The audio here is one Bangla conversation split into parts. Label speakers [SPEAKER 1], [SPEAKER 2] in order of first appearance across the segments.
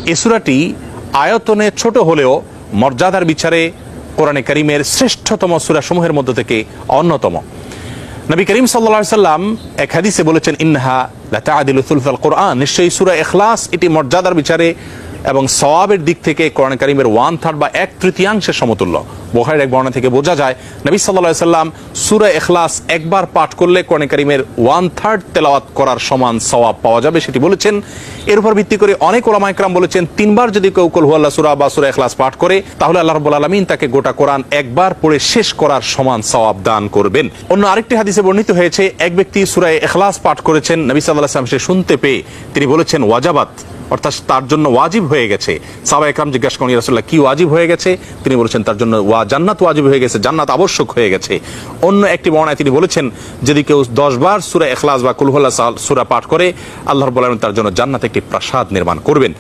[SPEAKER 1] এই সূরাটি আয়তনে ছোট হলেও মর্যাদার বিচারে কোরআনে কারীমের শ্রেষ্ঠতম সূরা সমূহের মধ্য থেকে অন্যতম। নবী করিম সাল্লাল্লাহু আলাইহি সাল্লাম এক হাদিসে বলেছেন, ইন্নাহা লাতা'দিলু সুলুসাল কোরআন, নিশ্চয়ই সূরা ইখলাস এটি মর্যাদার বিচারে এবং সওয়াবের দিক থেকে কোরআন কারীমের 1/3 বা 1/3 সমতুল্য। বুখারীর এক বর্ণনা থেকে বোঝা যায় নবী সাল্লাল্লাহু আলাইহি সাল্লাম সূরা ইখলাস একবার পাঠ করলে কোরআন কারীমের 1/3 তেলাওয়াত করার সমান সওয়াব পাওয়া যাবে, সেটি বলেছেন। এর উপর ভিত্তি করে অনেক উলামায়ে কেরাম বলেছেন, 3 বার যদি কেউ কুল হুয়াল্লাহ সূরা বা সূরা ইখলাস পাঠ করে তাহলে আল্লাহ রাব্বুল আলামিন তাকে গোটা কোরআন একবার পড়ে শেষ করার সমান সওয়াব দান করবেন। অন্য আরেকটি হাদিসে বর্ণিত হয়েছে, এক ব্যক্তি সূরা ইখলাস পাঠ করেছেন, নবী সাল্লাল্লাহু আলাইহি ওয়াসাল্লাম সে শুনতে পেয়ে তিনি বলেছেন ওয়াজাবাত, অর্থাৎ তার জন্য ওয়াজিব হয়ে গেছে। সাহাবায়ে কেরাম জিজ্ঞাসা করেন, ইয়া রাসূলুল্লাহ কি ওয়াজিব হয়ে গেছে? তিনি বলেছেন তার জন্য জান্নাত ওয়াজিব হয়ে গেছে, জান্নাত আবশ্যক হয়ে গেছে। অন্য একটি বর্ণনায় তিনি বলেছেন, যদি কেউ 10 বার সূরা ইখলাস বা কুল হুয়াল্লাহ সূরা পাঠ করে আল্লাহ রাব্বুল আলামিন তার জন্য জান্নাতে একটি প্রাসাদ নির্মাণ করবেন।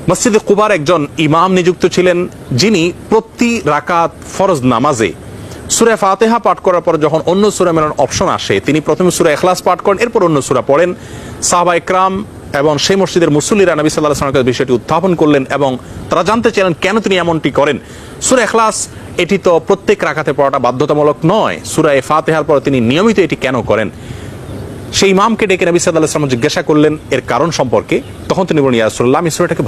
[SPEAKER 1] মসজিদে কুবার একজন ইমাম নিযুক্ত ছিলেন, যিনি প্রতি রাকাত ফরজ নামাজে সূরা ফাতিহা পাঠ করার পর যখন অন্য সূরা মেলানোর অপশন আসে তিনি প্রথমে সূরা ইখলাস পাঠ করেন, এরপর অন্য সূরা পড়েন। সাহাবায়ে কেরাম এবং সেই মসজিদের মুসল্লিরা নবী সাল্লাল্লাহু আলাইহি ওয়াসাল্লামের বিষয়টি উত্থাপন করলেন এবং তারা জানতে চাইলেন কেন তিনি এমনটি করেন। সূরা ইখলাস এটি তো প্রত্যেক রাকাতে পড়াটা বাধ্যতামূলক নয়, সূরা ফাতিহার পর তিনি নিয়মিত এটি কেন করেন? সেই ইমামকে ডেকে নবী সাল্লাল্লাহু আলাইহি ওয়াসাল্লাম জিজ্ঞাসা করলেন এর কারণ সম্পর্কে। তখন তিনি বললেন, ইয়া রাসূলুল্লাহ, আমি সূরাটাকে